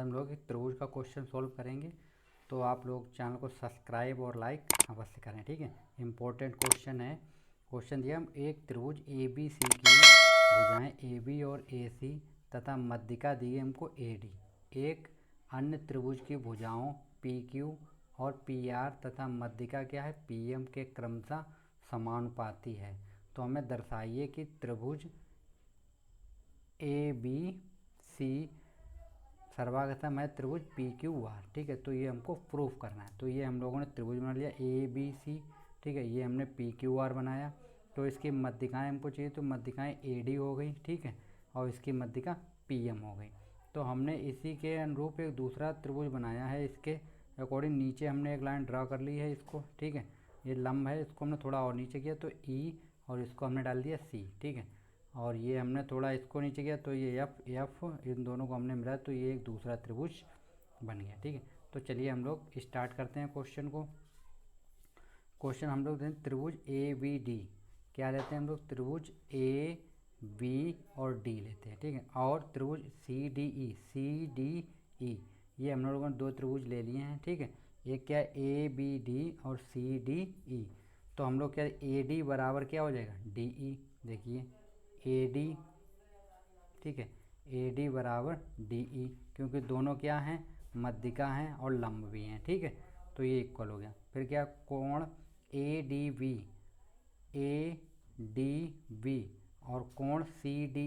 हम लोग एक त्रिभुज का क्वेश्चन सॉल्व करेंगे। तो आप लोग चैनल को सब्सक्राइब और लाइक अवश्य करें, ठीक है। इम्पोर्टेंट क्वेश्चन है। क्वेश्चन दिया हम एक त्रिभुज ए बी सी की भुजाएं ए बी और ए सी तथा मध्यिका दी है हमको ए डी। एक अन्य त्रिभुज की भुजाओं पी क्यू और पी आर तथा मध्यिका क्या है पी एम के क्रमशः समानुपाती है। तो हमें दर्शाइए कि त्रिभुज ए बी सी सर्वागतम है त्रिभुज पी क्यू आर, ठीक है। तो ये हमको प्रूफ करना है। तो ये हम लोगों ने त्रिभुज बना लिया ए बी सी, ठीक है। ये हमने पी क्यू आर बनाया। तो इसकी मध्यिकाएं हमको चाहिए, तो मध्यिकाएं ए डी हो गई, ठीक है, और इसकी मध्यिका पी एम हो गई। तो हमने इसी के अनुरूप एक दूसरा त्रिभुज बनाया है। इसके अकॉर्डिंग नीचे हमने एक लाइन ड्रा कर ली है इसको, ठीक है। ये लंब है, इसको हमने थोड़ा और नीचे किया तो ई, और इसको हमने डाल दिया सी, ठीक है। और ये हमने थोड़ा इसको नीचे किया तो ये एफ इन दोनों को हमने मिला तो ये एक दूसरा त्रिभुज बन गया, ठीक है। तो चलिए हम लोग स्टार्ट करते हैं क्वेश्चन को। क्वेश्चन हम लोग दें त्रिभुज ए बी डी, क्या लेते हैं हम लोग, त्रिभुज ए बी और डी लेते हैं, ठीक है। और त्रिभुज सी डी ई, ये हम लोगों ने दो त्रिभुज ले लिए हैं, ठीक है। एक क्या है ए बी डी और सी डी ई। तो हम लोग क्या ए डी बराबर क्या हो जाएगा डी ई, देखिए ए डी, ठीक है, ए डी बराबर डी ई, क्योंकि दोनों क्या हैं मध्यिका हैं और लंब भी हैं, ठीक है। तो ये इक्वल हो गया। फिर क्या कोण ए डी बी और कोण सी डी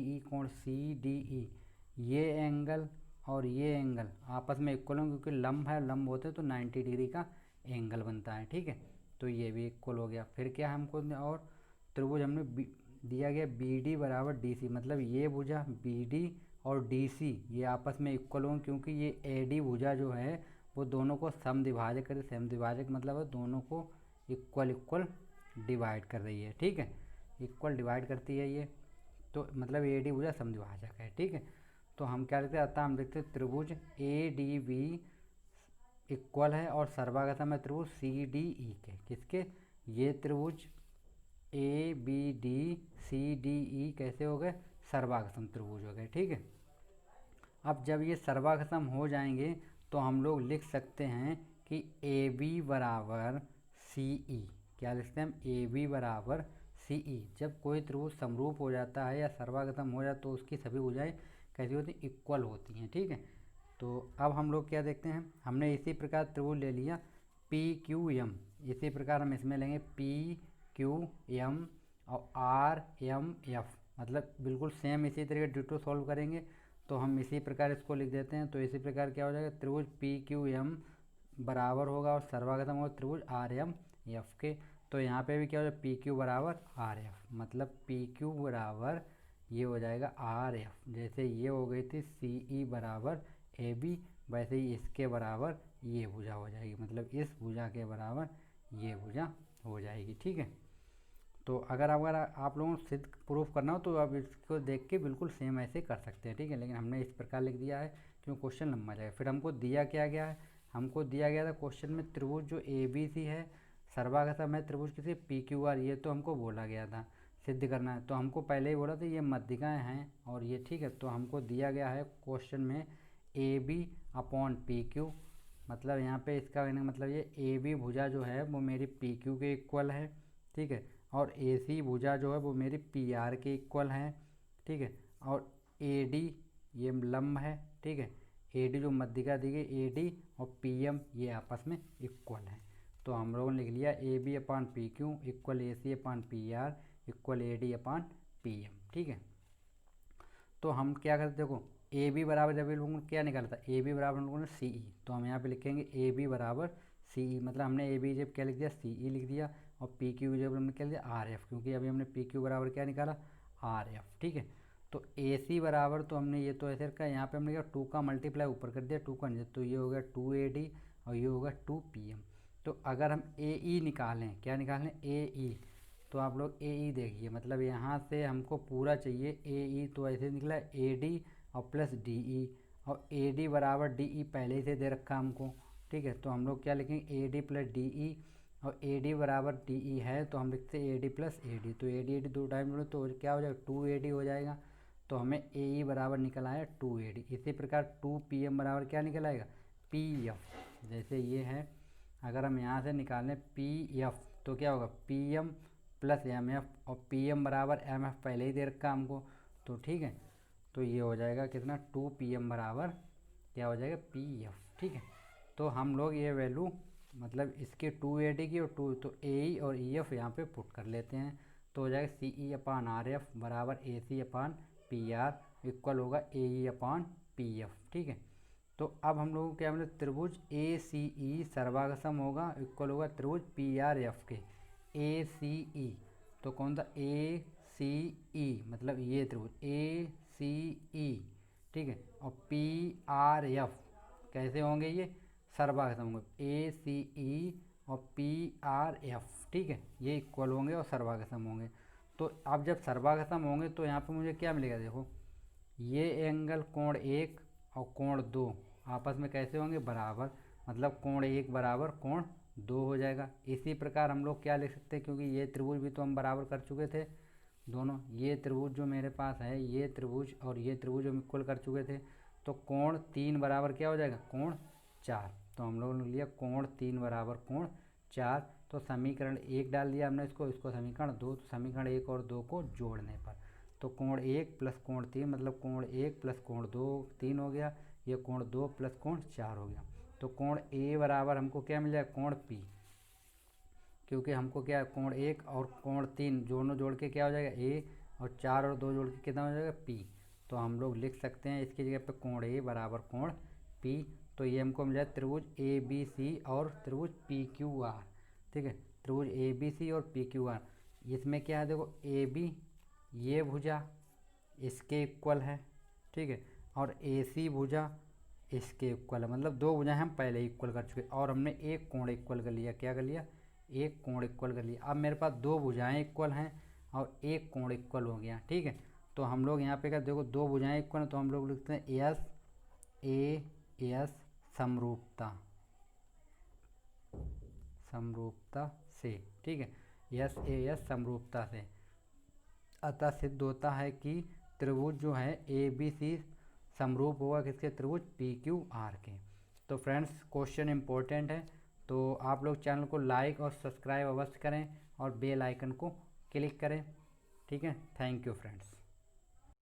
ई, ये एंगल और ये एंगल आपस में इक्वल होंगे क्योंकि लंब है, लंब होते तो 90 डिग्री का एंगल बनता है, ठीक है। तो ये भी इक्वल हो गया। फिर क्या हमको और त्रिभुज हमने दिया गया बी डी बराबर डी सी, मतलब ये भुजा बी डी और डी सी ये आपस में इक्वल होंगे क्योंकि ये ए डी भुजा जो है वो दोनों को समद्विभाजक करे। समद्विभाजक मतलब है दोनों को इक्वल डिवाइड कर रही है, ठीक है, इक्वल डिवाइड करती है ये। तो मतलब ए डी भुजा समद्विभाजक है, ठीक है। तो हम क्या लिखते हैं, अतः हम लिखते हैं त्रिभुज ए डी बी इक्वल है और सर्वागतम है त्रिभुज सी डी ई के। किसके, ये त्रिभुज A B D C D E कैसे हो गए, सर्वागतम त्रिभुज हो गए, ठीक है। अब जब ये सर्वागतम हो जाएंगे तो हम लोग लिख सकते हैं कि ए बी बराबर सी ई, क्या लिखते हैं हम, ए बी बराबर सी ई। जब कोई त्रिभुज समरूप हो जाता है या सर्वागतम हो जाता है तो उसकी सभी भुजाएं कैसी होती हैं, इक्वल होती हैं, ठीक है। तो अब हम लोग क्या देखते हैं, हमने इसी प्रकार त्रिभुज ले लिया पी क्यू एम, इसी प्रकार हम इसमें लेंगे पी क्यू एम और आर एम एफ, मतलब बिल्कुल सेम इसी तरीके डिटो सॉल्व करेंगे। तो हम इसी प्रकार इसको लिख देते हैं। तो इसी प्रकार क्या हो जाएगा, त्रिभुज पी क्यू एम बराबर होगा और सर्वागतम होगा त्रिभुज आर एम एफ के। तो यहाँ पे भी क्या हो जाएगा, पी क्यू बराबर आर एफ, मतलब पी क्यू बराबर ये हो जाएगा आर एफ। जैसे ये हो गई थी सी ई बराबर ए बी, वैसे ही इसके बराबर ये भुजा हो जाएगी, मतलब इस भुजा के बराबर ये भुजा हो जाएगी, ठीक है। तो अगर आप लोगों को सिद्ध प्रूफ करना हो तो आप इसको देख के बिल्कुल सेम ऐसे कर सकते हैं, ठीक है। लेकिन हमने इस प्रकार लिख दिया है क्यों क्वेश्चन लंबा जाएगा। फिर हमको दिया क्या गया है, हमको दिया गया था क्वेश्चन में त्रिभुज जो ए बी सी है सर्वागतम है त्रिभुज किसी पी क्यू आर, ये तो हमको बोला गया था सिद्ध करना है। तो हमको पहले ही बोला था ये मध्यिकाएँ हैं और ये, ठीक है। तो हमको दिया गया है क्वेश्चन में A B upon P Q, मतलब यहाँ पे इसका कहने का मतलब ये ए बी भुजा जो है वो मेरी पी क्यू के इक्वल है, ठीक है। और ए सी भुजा जो है वो मेरी पी आर के इक्वल है, ठीक है। और ए डी ये लंब है, ठीक है, ए डी जो मध्यिका दी गई ए डी और पी एम ये आपस में इक्वल है। तो हम लोगों ने लिख लिया A B upon P Q equal A C upon P R equal A D upon P M, ठीक है। तो हम क्या करते, देखो ए बी बराबर जब लोगों ने क्या निकाला था, ए बी बराबर लोगों ने सी ई, तो हम यहाँ पे लिखेंगे ए बी बराबर सी ई, मतलब हमने ए बी जब क्या लिख दिया सी ई लिख दिया और पी क्यू जब हमने क्या लिख दिया आर एफ, क्योंकि अभी हमने पी क्यू बराबर क्या निकाला आर एफ, ठीक है। तो ए सी बराबर तो हमने ये तो ऐसे रखा, यहाँ पे हमने क्या 2 का मल्टीप्लाई ऊपर कर दिया 2 का नीचे, तो ये हो गया 2 ए डी और ये होगा 2 पी एम। तो अगर हम ए ई निकालें, क्या निकालें ए ई, तो आप लोग ए ई देखिए, मतलब यहाँ से हमको पूरा चाहिए ए ई, तो ऐसे निकला ए डी और प्लस डी ई, और ए डी बराबर डी ई पहले ही से दे रखा हमको, ठीक है। तो हम लोग क्या लिखेंगे A D plus D E, और ए डी बराबर डी ई है तो हम लिखते हैं A D plus A D. तो ए डी दो टाइम जोड़ो तो क्या हो जाएगा 2 ए डी हो जाएगा। तो हमें AE बराबर निकल आया 2AD। इसी प्रकार 2PM बराबर क्या निकल आएगा, PF। जैसे ये है, अगर हम यहाँ से निकालें PF तो क्या होगा, PM प्लस MF, और PM बराबर MF पहले ही दे रखा हमको, तो ठीक है। तो ये हो जाएगा कितना, 2PM बराबर क्या हो जाएगा, PF। ठीक है, तो हम लोग ये वैल्यू मतलब इसके 2AD की और 2 तो AE और EF यहाँ पे पुट कर लेते हैं, तो हो जाएगा CE/RF बराबर AC/PR इक्वल होगा AE/PF। ठीक है, तो अब हम लोगों को क्या मिला, त्रिभुज ACE सर्वागसम होगा इक्वल होगा त्रिभुज PRF के। ACE तो कौन था, ACE मतलब ये त्रिभुज ACE, ठीक है, और PRF कैसे होंगे, ये सर्वागसम होंगे, ACE और PRF। ठीक है, ये इक्वल होंगे और सर्वागसम होंगे। तो अब जब सर्वागसम होंगे तो यहाँ पे मुझे क्या मिलेगा, देखो ये एंगल कोण 1 और कोण 2 आपस में कैसे होंगे, बराबर, मतलब कोण 1 बराबर कोण 2 हो जाएगा। इसी प्रकार हम लोग क्या लिख सकते हैं, क्योंकि ये त्रिभुज भी तो हम बराबर कर चुके थे दोनों, ये त्रिभुज जो मेरे पास है, ये त्रिभुज और ये त्रिभुज हम इक्वल कर चुके थे, तो कोण 3 बराबर क्या हो जाएगा, कोण 4। तो हम लोगों ने लिया कोण 3 बराबर कोण 4। तो समीकरण 1 डाल दिया हमने इसको समीकरण 2, तो समीकरण 1 और 2 को जोड़ने पर तो कोण 1 प्लस कोण 3 मतलब कोण 1 प्लस कोण 2 3 हो गया, ये कोण 2 प्लस कोण 4 हो गया। तो कोण A बराबर हमको क्या मिल जाएगा, कोण P, क्योंकि हमको क्या कोण 1 और कोण 3 दोनों जोड़ के क्या हो जाएगा A, और 4 और 2 जोड़ के कितना हो जाएगा P। तो हम लोग लिख सकते हैं इसकी जगह पे कोण A बराबर कोण P। तो ये हमको मिल जाए त्रिभुज ABC और त्रिभुज PQR। ठीक है, त्रिभुज ABC और PQR, इसमें क्या है, देखो AB ये भुजा इसके इक्वल है, ठीक है, और AC भुजा इसके इक्वल है, मतलब दो भुजाएं हम पहले ही इक्वल कर चुके, और हमने एक कोण इक्वल कर लिया, क्या कर लिया, एक कोण इक्वल कर लिया। अब मेरे पास दो भुजाएं इक्वल हैं और एक कोण इक्वल हो गया। ठीक है, तो हम लोग यहाँ पे क्या, देखो दो भुजाएं इक्वल हैं तो हम लोग लिखते हैं SAS समरूपता, समरूपता से। ठीक है, SAS समरूपता से, अतः सिद्ध होता है कि त्रिभुज जो है ABC समरूप होगा किसके, त्रिभुज PQR के। तो फ्रेंड्स क्वेश्चन इम्पोर्टेंट है, तो आप लोग चैनल को लाइक और सब्सक्राइब अवश्य करें और बेल आइकन को क्लिक करें। ठीक है, थैंक यू फ्रेंड्स।